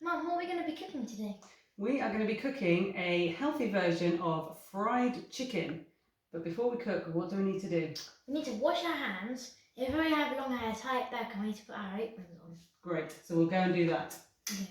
Mum, what are we going to be cooking today? We are going to be cooking a healthy version of fried chicken. But before we cook, what do we need to do? We need to wash our hands. If we have long hair, tie it back and we need to put our aprons on. Great, so we'll go and do that. Okay.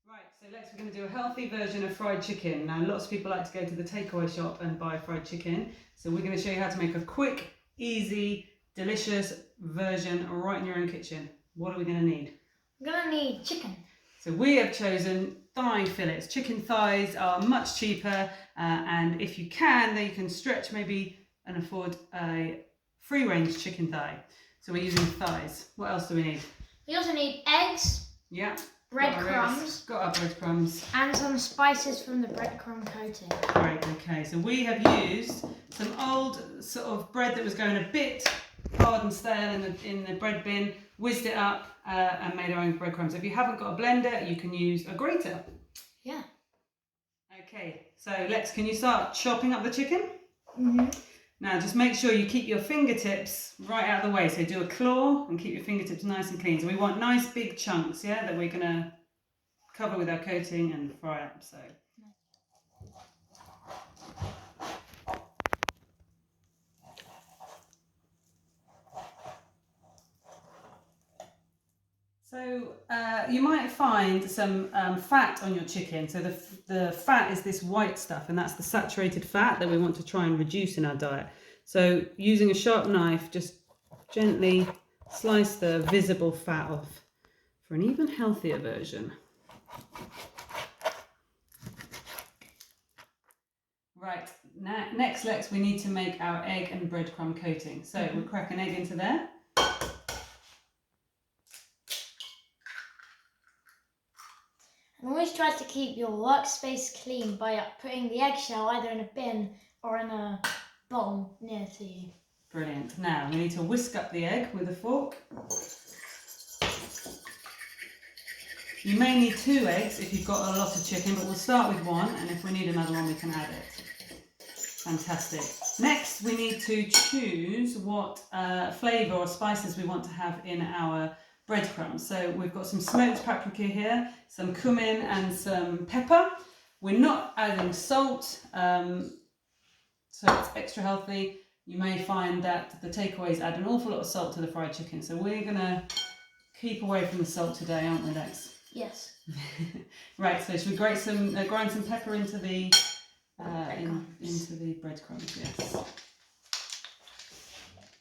Right, so we're going to do a healthy version of fried chicken. Now, lots of people like to go to the takeaway shop and buy fried chicken. So we're going to show you how to make a quick, easy, delicious version right in your own kitchen. What are we going to need? We're going to need chicken. So we have chosen thigh fillets. Chicken thighs are much cheaper, and if you can, then you can stretch maybe and afford a free-range chicken thigh. So we're using thighs. What else do we need? We also need eggs. Yeah. Breadcrumbs. Got our breadcrumbs. And some spices from the breadcrumb coating. Great, okay. So we have used some old sort of bread that was going a bit hard and stale in the bread bin, whizzed it up and made our own breadcrumbs. If you haven't got a blender, you can use a grater. Yeah. Okay, so Lex, can you start chopping up the chicken? Mm-hmm. Now just make sure you keep your fingertips right out of the way. So do a claw and keep your fingertips nice and clean. So we want nice big chunks, yeah, that we're going to cover with our coating and fry up. So you might find some fat on your chicken. So the fat is this white stuff, and that's the saturated fat that we want to try and reduce in our diet. So using a sharp knife, just gently slice the visible fat off for an even healthier version. Right, next Lex, we need to make our egg and breadcrumb coating. So we'll crack an egg into there. And always try to keep your workspace clean by putting the eggshell either in a bin or in a bowl near to you. Brilliant. Now we need to whisk up the egg with a fork. You may need 2 eggs if you've got a lot of chicken, but we'll start with 1, and if we need another one we can add it. Fantastic. Next we need to choose what flavour or spices we want to have in our breadcrumbs. So we've got some smoked paprika here, some cumin and some pepper. We're not adding salt, so it's extra healthy. You may find that the takeaways add an awful lot of salt to the fried chicken, so we're going to keep away from the salt today, aren't we, Lex? Yes. Right, so should we grind some pepper into the into the breadcrumbs? Yes.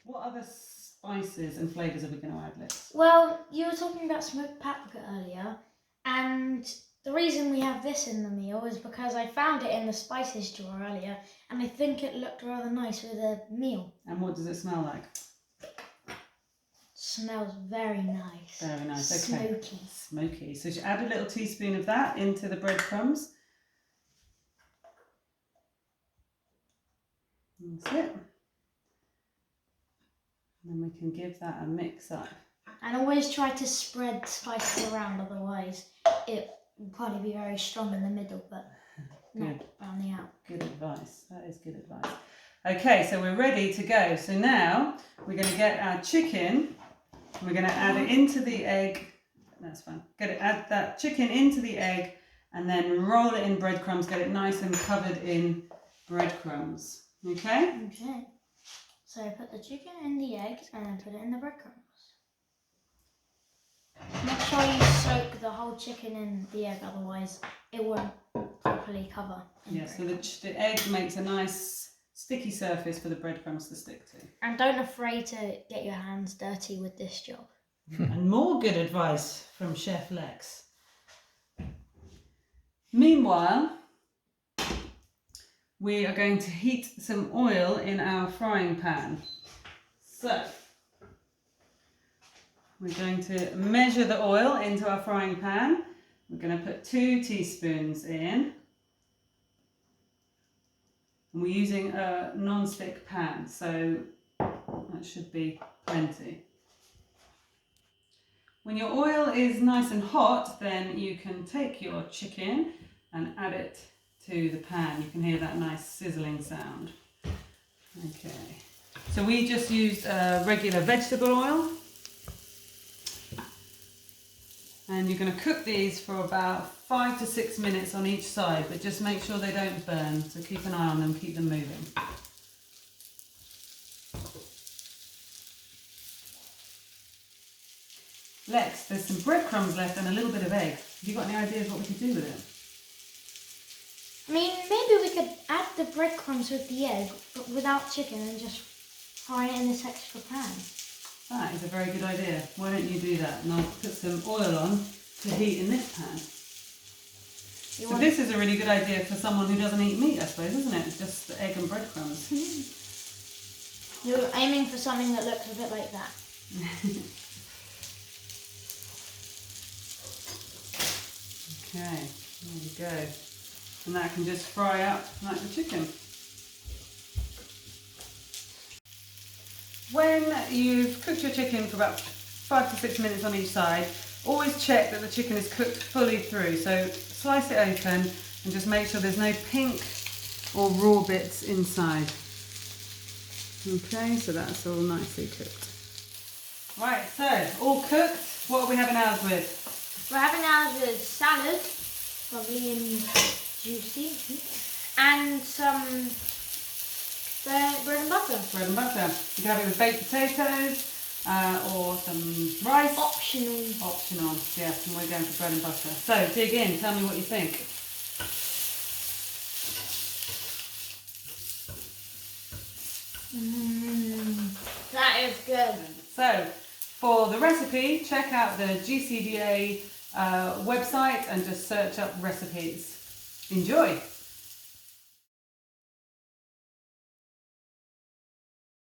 What other spices and flavours are we going to add, Liz? Well, you were talking about smoked paprika earlier, and the reason we have this in the meal is because I found it in the spices drawer earlier, and I think it looked rather nice with a meal. And what does it smell like? Smells very nice. Very nice, okay. Smoky. Smoky. So you add a little teaspoon of that into the breadcrumbs. That's it. And then we can give that a mix up. And always try to spread spices around, otherwise it will probably be very strong in the middle, but not around the out. Good advice. That is good advice. Okay, so we're ready to go. So now we're going to get our chicken. We're going to add it into the egg. That's fine. Add that chicken into the egg and then roll it in breadcrumbs. Get it nice and covered in breadcrumbs. Okay? Okay. So put the chicken in the eggs and then put it in the breadcrumbs. Make sure you soak the whole chicken in the egg, otherwise it won't properly cover. Yeah, so the egg makes a nice sticky surface for the breadcrumbs to stick to. And don't afraid to get your hands dirty with this job. And more good advice from Chef Lex. Meanwhile, we are going to heat some oil in our frying pan. So, we're going to measure the oil into our frying pan. We're going to put 2 teaspoons in. And we're using a non-stick pan, so that should be plenty. When your oil is nice and hot, then you can take your chicken and add it to the pan. You can hear that nice sizzling sound. Okay, so we just used regular vegetable oil. And you're going to cook these for about 5 to 6 minutes on each side, but just make sure they don't burn. So keep an eye on them, keep them moving. Lex, there's some breadcrumbs left and a little bit of egg. Have you got any ideas what we could do with it? I mean, maybe we could add the breadcrumbs with the egg, but without chicken, and just fry it in this extra pan. That is a very good idea. Why don't you do that? And I'll put some oil on to heat in this pan. So this is a really good idea for someone who doesn't eat meat, I suppose, isn't it? It's just the egg and breadcrumbs. You're aiming for something that looks a bit like that. Okay, there we go. And that can just fry up like the chicken. When you've cooked your chicken for about 5 to 6 minutes on each side, always check that the chicken is cooked fully through. So slice it open and just make sure there's no pink or raw bits inside. Okay, so that's all nicely cooked. Right, so all cooked. What are we having ours with? We're having ours with salad, lovely and juicy, and some bread and butter. Bread and butter. You can have it with baked potatoes or some rice. Optional. Optional, yes, and we're going for bread and butter. So dig in, tell me what you think. That is good. So for the recipe, check out the GCDA website and just search up recipes. Enjoy!